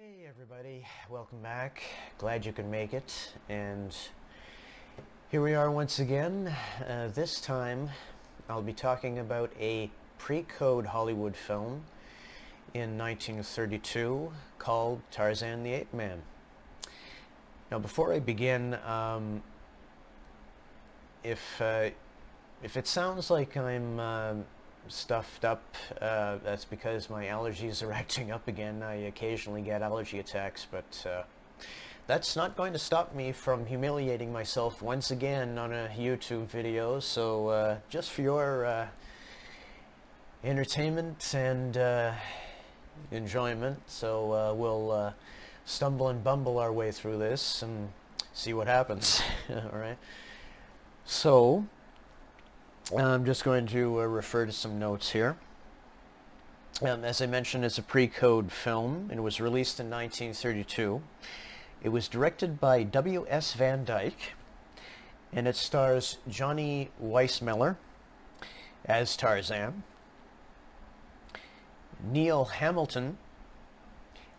Hey everybody, welcome back. Glad you can make it. And here we are once again. This time I'll be talking about a pre-code Hollywood film in 1932 called Tarzan the Ape Man. Now before I begin, if it sounds like I'm stuffed up, that's because my allergies are acting up again. I occasionally get allergy attacks, but that's not going to stop me from humiliating myself once again on a YouTube video. So just for your entertainment and enjoyment, so we'll stumble and bumble our way through this and see what happens. All right. So I'm just going to refer to some notes here. As I mentioned, it's a pre-code film, and it was released in 1932. It was directed by W.S. Van Dyke, and it stars Johnny Weissmuller as Tarzan, Neil Hamilton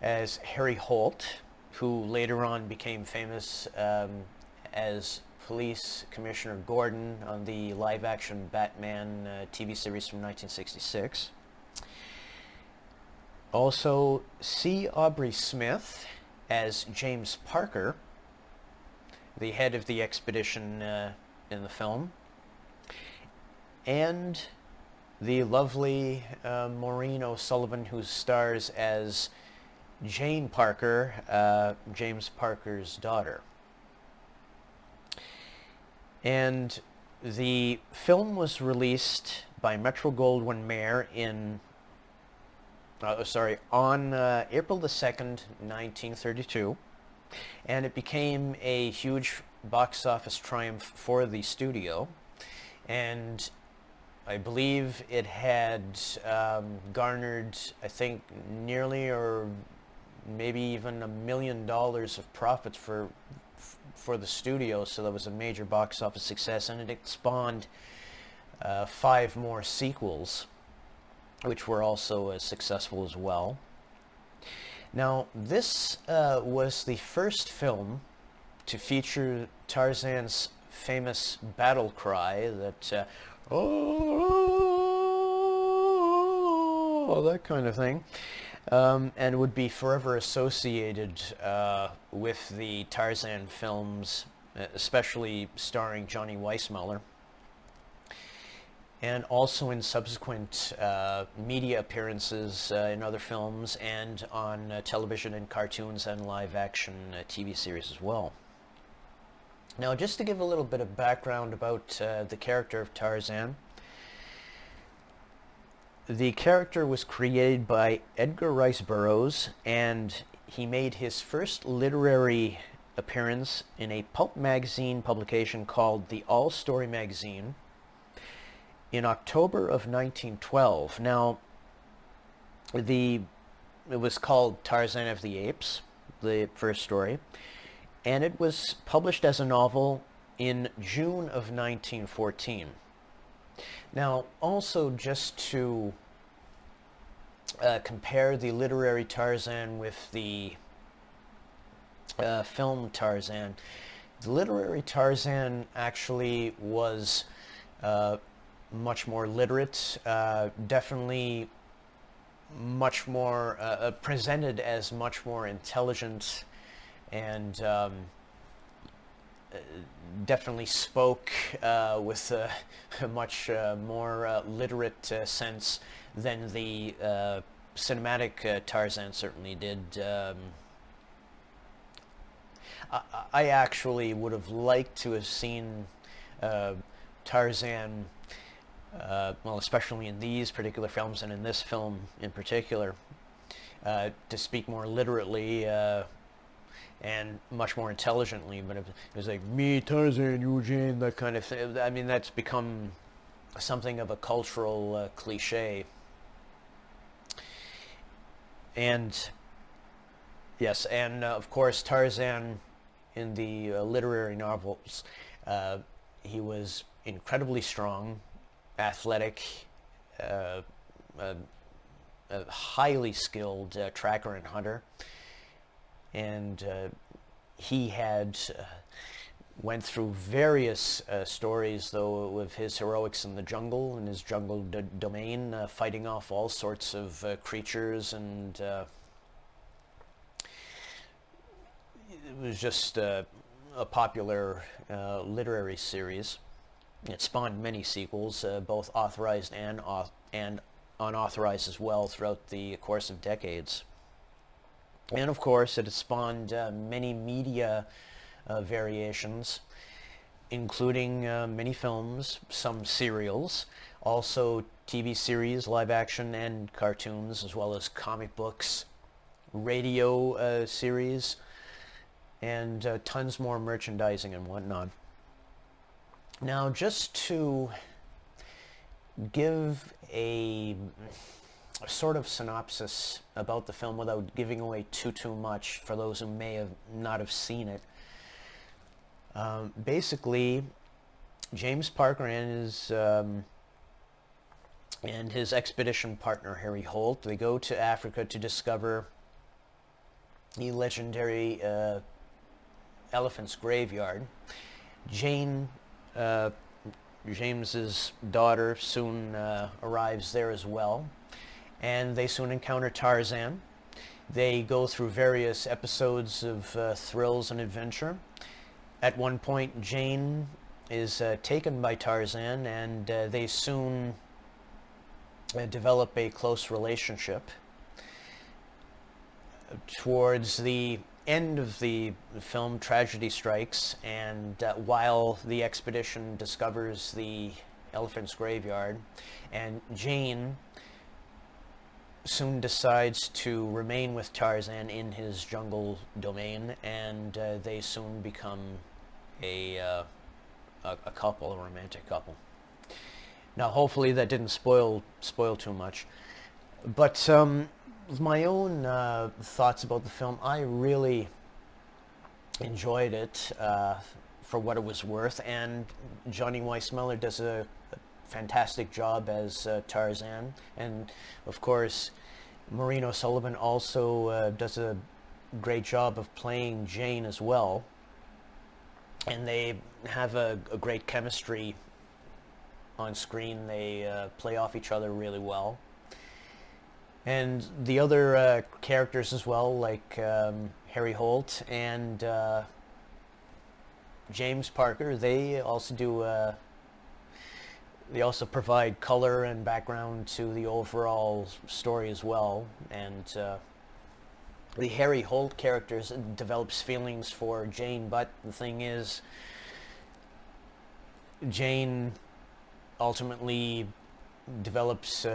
as Harry Holt, who later on became famous as Police Commissioner Gordon on the live-action Batman TV series from 1966. Also, C. Aubrey Smith as James Parker, the head of the expedition in the film, and the lovely Maureen O'Sullivan, who stars as Jane Parker, James Parker's daughter. And the film was released by Metro-Goldwyn-Mayer on April the 2nd, 1932, and it became a huge box office triumph for the studio, and I believe it had garnered, I think, nearly or maybe even $1 million of profits for the studio, so that was a major box office success, and it spawned 5 more sequels, which were also successful as well. Now, this was the first film to feature Tarzan's famous battle cry that, oh, that kind of thing. And would be forever associated with the Tarzan films, especially starring Johnny Weissmuller, and also in subsequent media appearances in other films and on television and cartoons and live-action TV series as well. Now, just to give a little bit of background about the character of Tarzan. The character was created by Edgar Rice Burroughs, and he made his first literary appearance in a pulp magazine publication called The All Story Magazine in October of 1912. Now, it was called Tarzan of the Apes, the first story, and it was published as a novel in June of 1914. Now, also just to compare the literary Tarzan with the film Tarzan, the literary Tarzan actually was much more literate, definitely much more presented as much more intelligent, and definitely spoke with a much more literate sense than the cinematic Tarzan certainly did. I actually would have liked to have seen Tarzan, well, especially in these particular films and in this film in particular, to speak more literately and much more intelligently, but it was like, me, Tarzan, Eugene, that kind of thing. I mean, that's become something of a cultural cliche. And, yes, and of course, Tarzan, in the literary novels, he was incredibly strong, athletic, a highly skilled tracker and hunter. and he had went through various stories, though, of his heroics in the jungle, in his jungle domain, fighting off all sorts of creatures, and it was just a popular literary series. It spawned many sequels, both authorized and unauthorized as well, throughout the course of decades. And of course, it has spawned many media variations, including many films, some serials, also TV series, live action, and cartoons, as well as comic books, radio series, and tons more merchandising and whatnot. Now, just to give a sort of synopsis about the film without giving away too much for those who may not have seen it. Basically, James Parker and his expedition partner Harry Holt, they go to Africa to discover the legendary elephant's graveyard. Jane, James's daughter, soon arrives there as well, and they soon encounter Tarzan. They go through various episodes of thrills and adventure. At one point, Jane is taken by Tarzan, and they soon develop a close relationship. Towards the end of the film, tragedy strikes, and while the expedition discovers the elephant's graveyard, and Jane soon decides to remain with Tarzan in his jungle domain, and they soon become a couple, a romantic couple. Now, hopefully that didn't spoil too much, but my own thoughts about the film, I really enjoyed it for what it was worth, and Johnny Weissmuller does a fantastic job as Tarzan, and of course Maureen O'Sullivan also does a great job of playing Jane as well, and they have a great chemistry on screen. They play off each other really well, and the other characters as well, like Harry Holt and James Parker, they also do they also provide color and background to the overall story as well. And the Harry Holt character develops feelings for Jane, but the thing is, Jane ultimately develops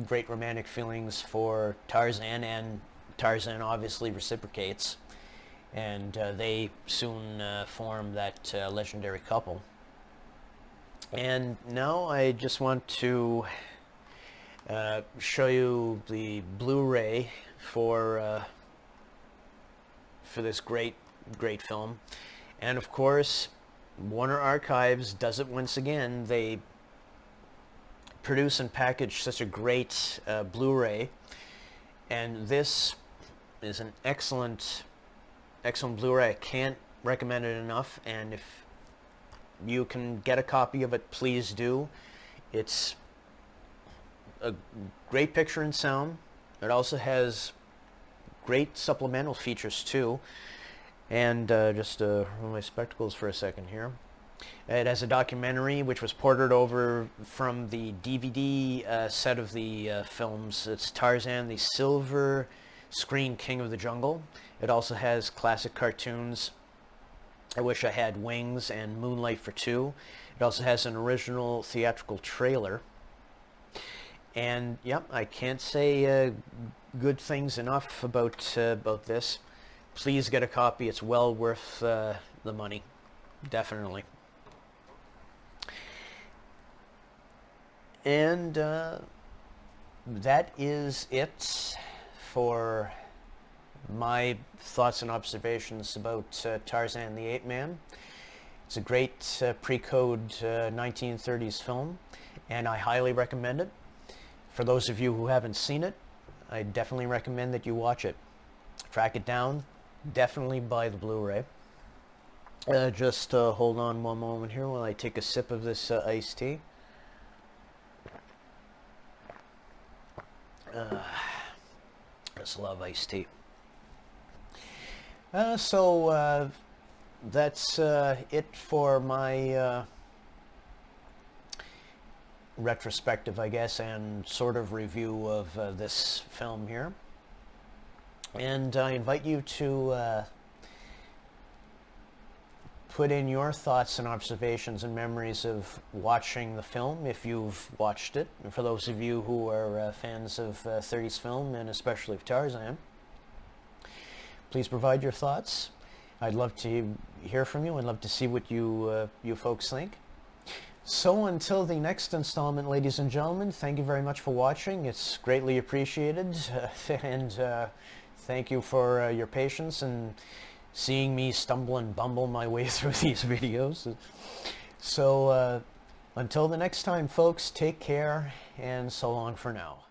great romantic feelings for Tarzan, and Tarzan obviously reciprocates, and they soon form that legendary couple. And now I just want to show you the Blu-ray for this great film. And of course, Warner Archives does it once again. They produce and package such a great Blu-ray, and this is an excellent Blu-ray. I can't recommend it enough, and if you can get a copy of it, please do. It's a great picture and sound. It also has great supplemental features too. And just remove my spectacles for a second here. It has a documentary which was ported over from the DVD set of the films. It's Tarzan, the Silver Screen King of the Jungle. It also has classic cartoons, I Wish I Had Wings and Moonlight for Two. It also has an original theatrical trailer. And yep, I can't say good things enough about this. Please get a copy. It's well worth the money, definitely. And that is it for my thoughts and observations about Tarzan the Ape Man. It's a great pre-code 1930s film, and I highly recommend it. For those of you who haven't seen it, I definitely recommend that you watch it. Track it down, definitely buy the Blu-ray. Just hold on one moment here while I take a sip of this iced tea. Just love iced tea. So that's it for my retrospective, I guess, and sort of review of this film here. And I invite you to put in your thoughts and observations and memories of watching the film, if you've watched it. And for those of you who are fans of 30s film, and especially of Tarzan, please provide your thoughts. I'd love to hear from you. I'd love to see what you folks think. So until the next installment, ladies and gentlemen, thank you very much for watching. It's greatly appreciated. And thank you for your patience and seeing me stumble and bumble my way through these videos. So until the next time, folks, take care, and so long for now.